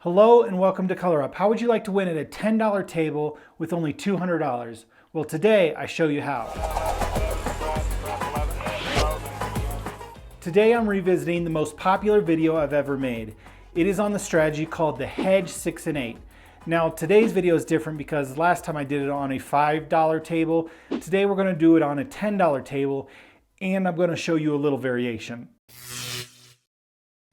Hello and welcome to Color Up. How would you like to win at a $10 table with only $200? Well, today I show you how. Today I'm revisiting the most popular video I've ever made. It is on the strategy called the Hedge 6 and 8. Now today's video is different because last time I did it on a $5 table. Today we're going to do it on a $10 table and I'm going to show you a little variation.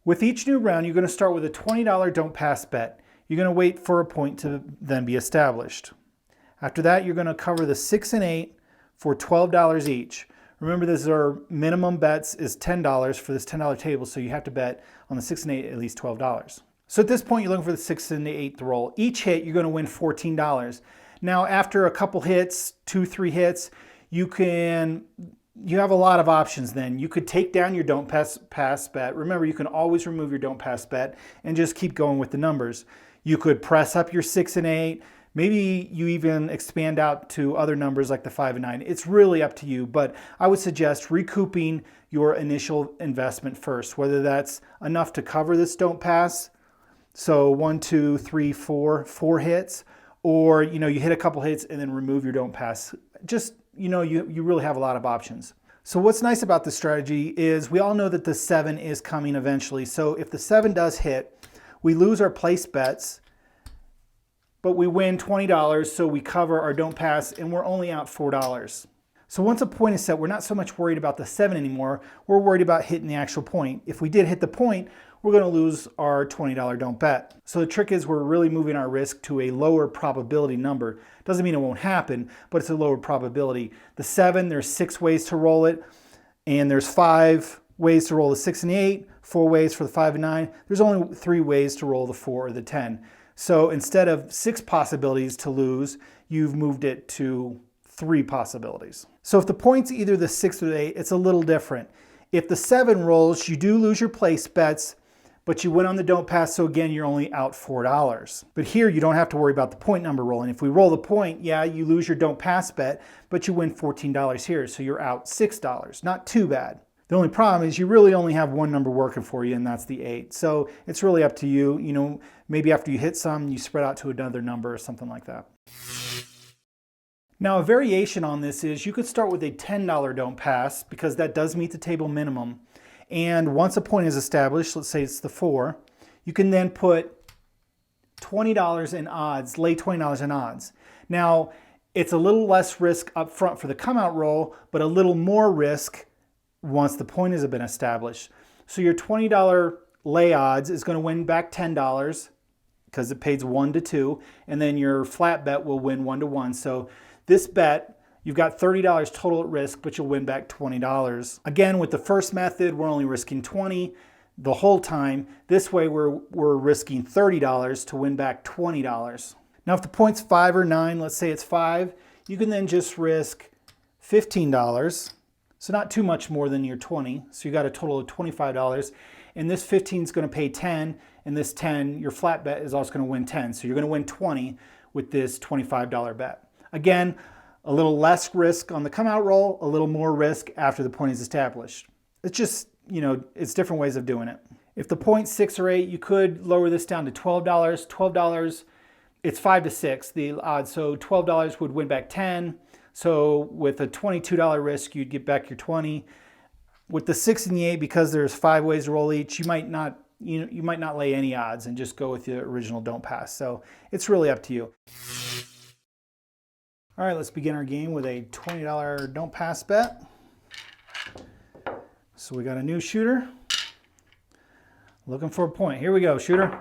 With each new round, you're going to start with a $20 don't pass bet. You're going to wait for a point to then be established. After that, you're going to cover the 6 and 8 for $12 each. Remember, this is our minimum bets is $10 for this $10 table, so you have to bet on the 6 and 8 at least $12. So at this point, you're looking for the 6 and the 8th roll. Each hit, you're going to win $14. Now, after a couple hits, 2-3 hits, you have a lot of options then. You could take down your don't pass bet. Remember, you can always remove your don't pass bet and just keep going with the numbers. You could press up your 6 and 8. Maybe you even expand out to other numbers like the 5 and 9. It's really up to you, but I would suggest recouping your initial investment first, whether that's enough to cover this don't pass. So 1, 2, 3, 4 hits, or you hit a couple hits and then remove your don't pass. Just you really have a lot of options. So what's nice about this strategy is we all know that the 7 is coming eventually. So if the 7 does hit, we lose our place bets, but we win $20, so we cover our don't pass and we're only out $4. So once a point is set, we're not so much worried about the 7 anymore. We're worried about hitting the actual point. If we did hit the point, we're going to lose our $20 don't bet. So the trick is we're really moving our risk to a lower probability number. Doesn't mean it won't happen, but it's a lower probability. The 7, there's 6 ways to roll it, and there's 5 ways to roll the 6 and the 8, 4 ways for the 5 and 9. There's only 3 ways to roll the 4 or the 10. So instead of 6 possibilities to lose, you've moved it to 3 possibilities. So if the point's either the 6 or the 8, it's a little different. If the 7 rolls, you do lose your place bets, but you win on the don't pass, so again, you're only out $4. But here, you don't have to worry about the point number rolling. If we roll the point, yeah, you lose your don't pass bet, but you win $14 here, so you're out $6. Not too bad. The only problem is you really only have one number working for you, and that's the 8. So it's really up to you. Maybe after you hit some, you spread out to another number or something like that. Now, a variation on this is you could start with a $10 don't pass because that does meet the table minimum. And once a point is established, let's say it's the 4, you can then put $20 in odds, lay $20 in odds. Now, it's a little less risk up front for the come out roll, but a little more risk once the point has been established. So your $20 lay odds is going to win back $10 because it pays 1 to 2, and then your flat bet will win 1 to 1. So this bet, you've got $30 total at risk, but you'll win back $20. Again, with the first method, we're only risking $20 the whole time. This way, we're risking $30 to win back $20. Now, if the point's 5 or 9, let's say it's 5, you can then just risk $15. So not too much more than your 20. So you got a total of $25. And this 15 is going to pay 10, and this 10, your flat bet is also going to win 10. So you're going to win 20 with this $25 bet. Again, a little less risk on the come out roll, a little more risk after the point is established. It's just, it's different ways of doing it. If the point's 6 or 8, you could lower this down to $12. $12, it's 5 to 6, the odds. So $12 would win back 10. So with a $22 risk, you'd get back your 20. With the 6 and the 8, because there's 5 ways to roll each, you might not lay any odds and just go with the original don't pass. So it's really up to you. All right, let's begin our game with a $20 don't pass bet. So we got a new shooter looking for a point. Here we go, shooter.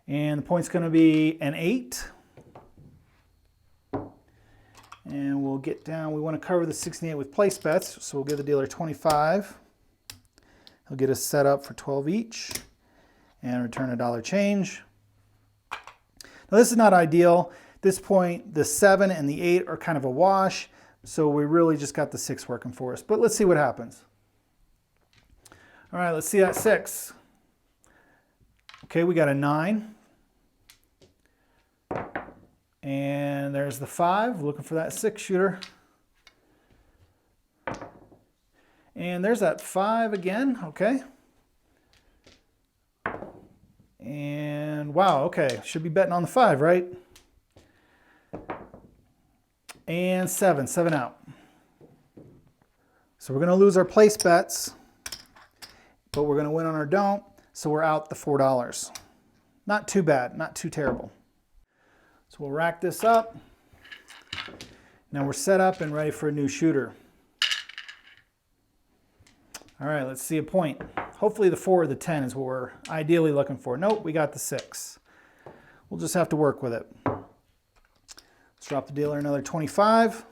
And the point's going to be an 8. And we'll get down. We want to cover the 6 and 8 with place bets, so we'll give the dealer 25. He'll get us set up for 12 each and return $1 change. Now this is not ideal. At this point, the 7 and the 8 are kind of a wash, so we really just got the 6 working for us. But let's see what happens. All right, let's see that 6. Okay, we got a 9. And there's the 5, looking for that 6 shooter. And there's that 5 again, okay. And And wow, okay, should be betting on the 5, right? And 7 out. So we're going to lose our place bets, but we're going to win on our don't, so we're out the $4. Not too bad, not too terrible. So we'll rack this up. Now we're set up and ready for a new shooter. All right, let's see a point. Hopefully the 4 or the 10 is what we're ideally looking for. Nope, we got the 6. We'll just have to work with it. Let's drop the dealer another 25.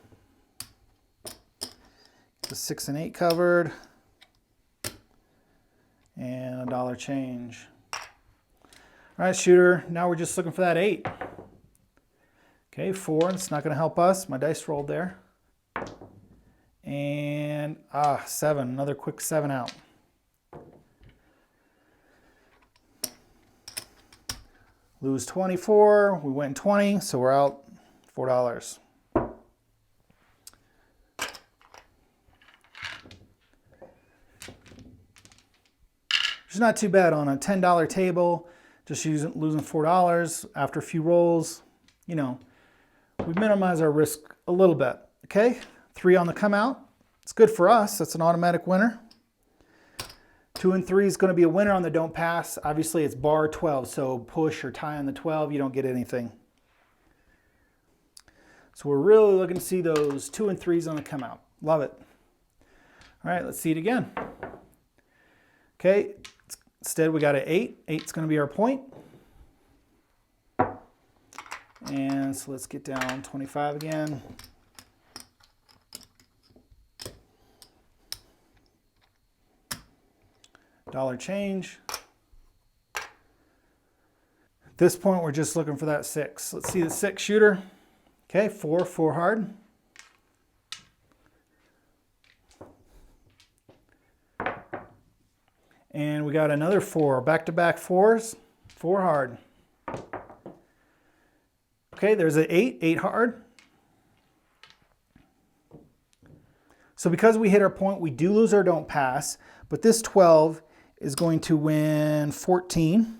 The 6 and 8 covered. And $1 change. All right, shooter, now we're just looking for that 8. Okay, 4, it's not gonna help us. My dice rolled there. And 7, another quick 7 out. Lose 24, we win 20, so we're out $4. Which is not too bad on a $10 table, just losing $4 after a few rolls. You know, we minimize our risk a little bit, okay? 3 on the come out. It's good for us. That's an automatic winner. 2 and 3 is going to be a winner on the don't pass. Obviously, it's bar 12, so push or tie on the 12, you don't get anything. So we're really looking to see those 2 and 3s on the come out. Love it. All right, let's see it again. Okay, instead we got an 8. 8's going to be our point. And so let's get down 25 again. $1 change. At this point, we're just looking for that 6. Let's see the 6 shooter. Okay, 4 hard. And we got another 4, back-to-back 4s, 4 hard. Okay, there's an 8 hard. So because we hit our point, we do lose our don't pass, but this 12 is going to win 14,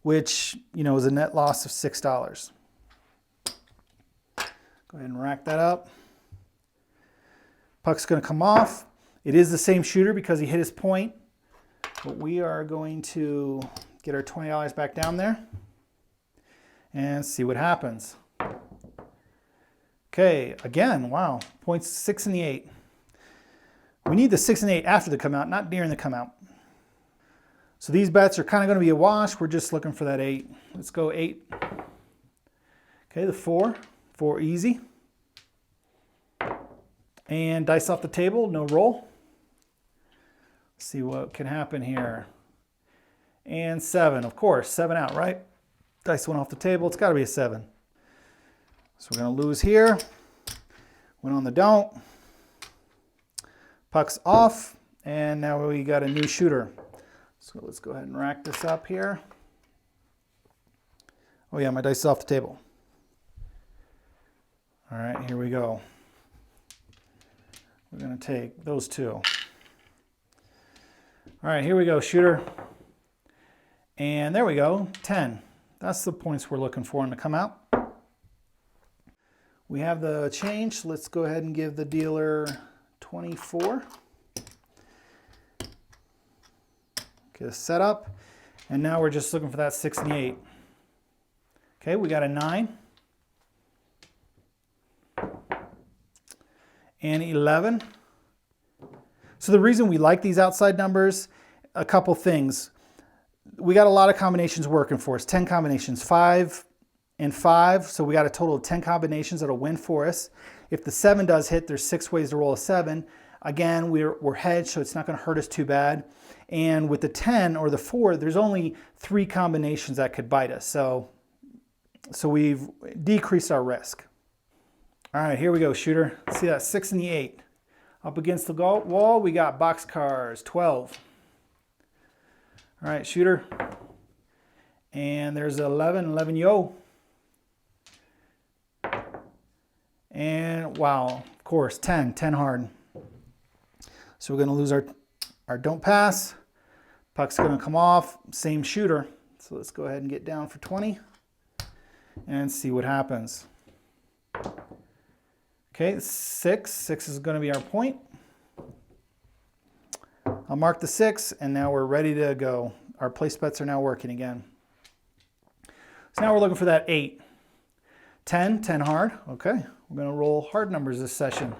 which, you know, is a net loss of $6. Go ahead and rack that up. Puck's going to come off. It is the same shooter because he hit his point, but we are going to get our $20 back down there and see what happens. Okay, again, wow, points 6 and the 8. We need the 6 and 8 after the come out, not during the come out. So these bets are kind of going to be a wash. We're just looking for that 8. Let's go 8. Okay, the 4 easy. And dice off the table, no roll. Let's see what can happen here. And 7, of course, 7 out, right? Dice went off the table, it's got to be a 7. So we're going to lose here. Went on the don't. Puck's off, and now we got a new shooter. So let's go ahead and rack this up here. Oh yeah, my dice is off the table. All right, here we go. We're going to take those 2. All right, here we go, shooter. And there we go, 10. That's the points we're looking for in the come out. We have the change, so let's go ahead and give the dealer 24. Get a setup, and now we're just looking for that 6 and the 8. Okay, we got a 9. And 11. So the reason we like these outside numbers, a couple things. We got a lot of combinations working for us, 10 combinations, 5 and 5, so we got a total of 10 combinations that'll win for us. If the 7 does hit, there's 6 ways to roll a 7. Again, we're hedged, so it's not going to hurt us too bad. And with the 10 or the 4, there's only 3 combinations that could bite us. So we've decreased our risk. All right, here we go, shooter. See that 6 and the 8. Up against the wall, we got boxcars, 12. All right, shooter. And there's 11 yo. And wow, of course, 10 hard. So we're gonna lose our don't pass. Puck's gonna come off, same shooter. So let's go ahead and get down for 20 and see what happens. Okay, 6 is going to be our point. I'll mark the 6, and now we're ready to go. Our place bets are now working again. So now we're looking for that 8. 10 hard. Okay, we're going to roll hard numbers this session.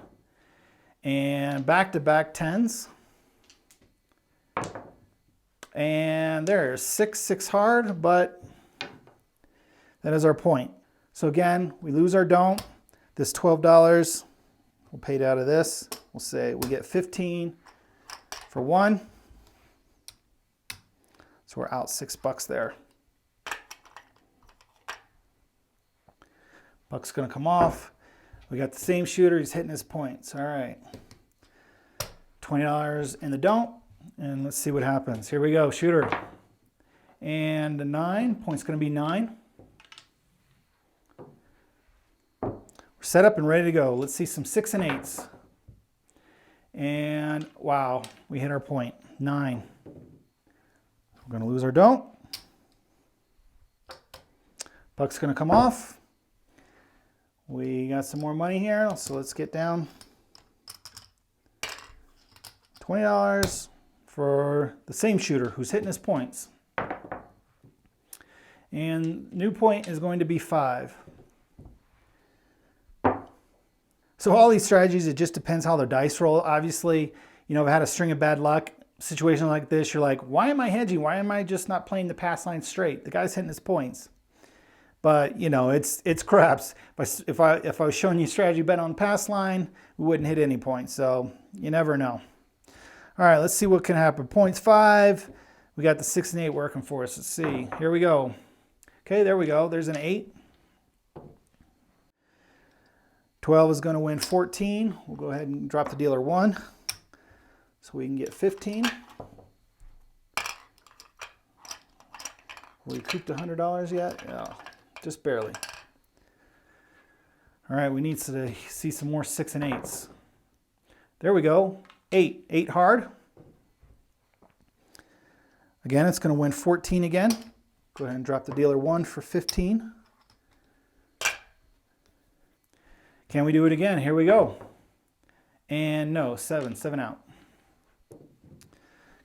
And back-to-back 10s. And there's 6 hard, but that is our point. So again, we lose our don't. This $12, we'll pay it out of this. We'll say we get 15 for 1. So we're out $6 there. Buck's gonna come off. We got the same shooter, he's hitting his points. All right. $20 in the don't, and let's see what happens. Here we go, shooter. And the 9, point's gonna be 9. We're set up and ready to go. Let's see some 6 and 8s. And wow, we hit our point, 9. We're gonna lose our don't. Buck's gonna come off. We got some more money here, so let's get down. $20 for the same shooter who's hitting his points. And new point is going to be 5. So all these strategies, it just depends how the dice roll. Obviously, you know, I've had a string of bad luck. Situation like this, you're like, why am I hedging? Why am I just not playing the pass line straight? The guy's hitting his points. But, you know, it's craps. If I was showing you strategy bet on pass line, we wouldn't hit any points. So you never know. All right, let's see what can happen. Points 5. We got the 6 and 8 working for us. Let's see. Here we go. Okay, there we go. There's an 8. 12 is going to win 14. We'll go ahead and drop the dealer 1 so we can get 15. We recouped $100 yet? Yeah, just barely. All right, we need to see some more 6 and 8s. There we go. 8 hard. Again, it's going to win 14 again. Go ahead and drop the dealer 1 for 15. Can we do it again? Here we go. And no, 7 out.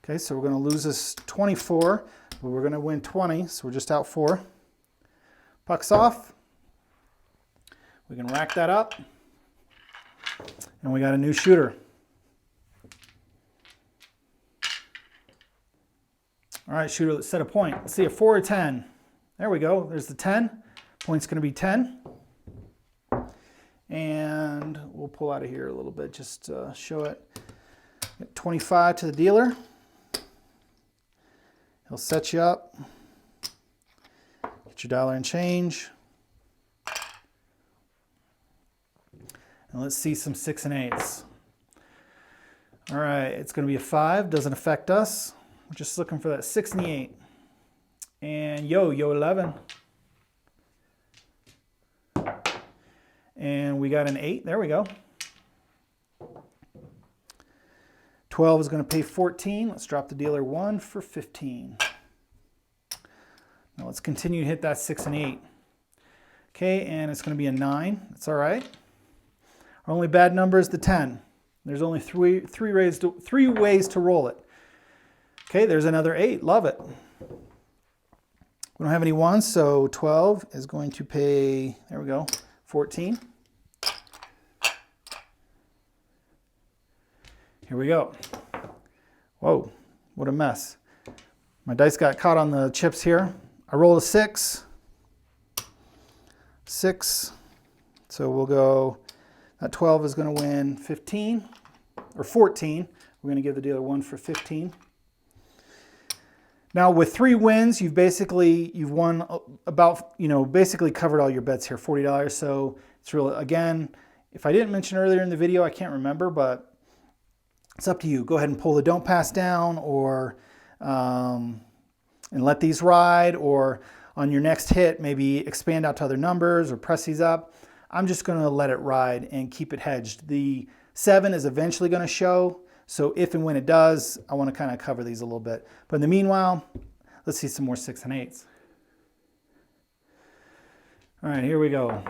Okay, so we're going to lose this 24, but we're going to win 20, so we're just out 4. Puck's off. We can rack that up. And we got a new shooter. All right, shooter, let's set a point. Let's see, a 4 or 10. There we go. There's the 10. Point's going to be 10. And we'll pull out of here a little bit just to show it. Get 25 to the dealer. He'll set you up. Get your dollar and change. And let's see some 6 and 8s. All right, it's going to be a 5. Doesn't affect us. We're just looking for that 6 and the 8. And yo 11. And we got an 8. There we go. 12 is going to pay 14. Let's drop the dealer 1 for 15. Now let's continue to hit that 6 and 8. Okay, and it's going to be a 9. That's all right. Our only bad number is the 10. There's only three ways to roll it. Okay, there's another 8. Love it. We don't have any 1s, so 12 is going to pay, there we go, 14. Here we go. Whoa, what a mess. My dice got caught on the chips here. I rolled a 6. 6. So we'll go, that 12 is going to win 15, or 14. We're going to give the dealer 1 for 15. Now with 3 wins, you've won about, basically covered all your bets here, $40. So it's really, again, if I didn't mention earlier in the video, I can't remember, but it's up to you. Go ahead and pull the don't pass down, or and let these ride, or on your next hit, maybe expand out to other numbers or press these up. I'm just going to let it ride and keep it hedged. The 7 is eventually going to show, so if and when it does, I want to kind of cover these a little bit. But in the meanwhile, let's see some more 6 and 8s. All right, here we go.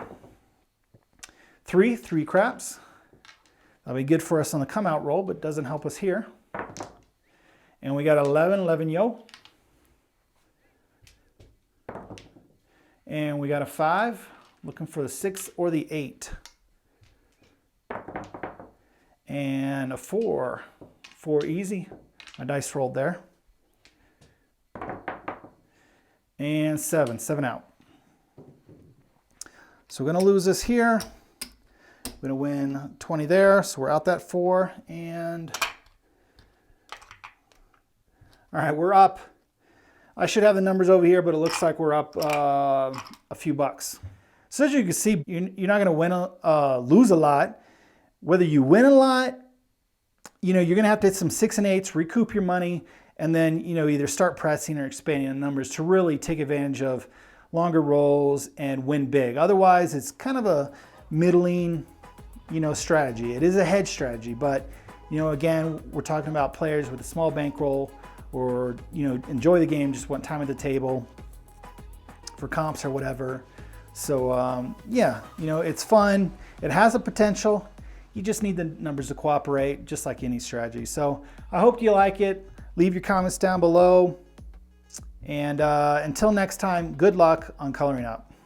Three craps. That'll be good for us on the come out roll, but doesn't help us here. And we got 11 yo. And we got a 5, looking for the 6 or the 8. And a 4. 4 easy. My dice rolled there. And 7 out. So we're going to lose this here. We're going to win 20 there, so we're out that 4. And all right, we're up. I should have the numbers over here, but it looks like we're up a few bucks. So as you can see, you're not going to lose a lot. Whether you win a lot, you're going to have to hit some 6 and 8s, recoup your money, and then either start pressing or expanding the numbers to really take advantage of longer rolls and win big. Otherwise, it's kind of a middling, strategy. It is a hedge strategy, but again, we're talking about players with a small bankroll, or enjoy the game, just want time at the table for comps or whatever. So yeah, it's fun. It has a potential. You just need the numbers to cooperate, just like any strategy. So I hope you like it. Leave your comments down below. And until next time, good luck on Coloring Up.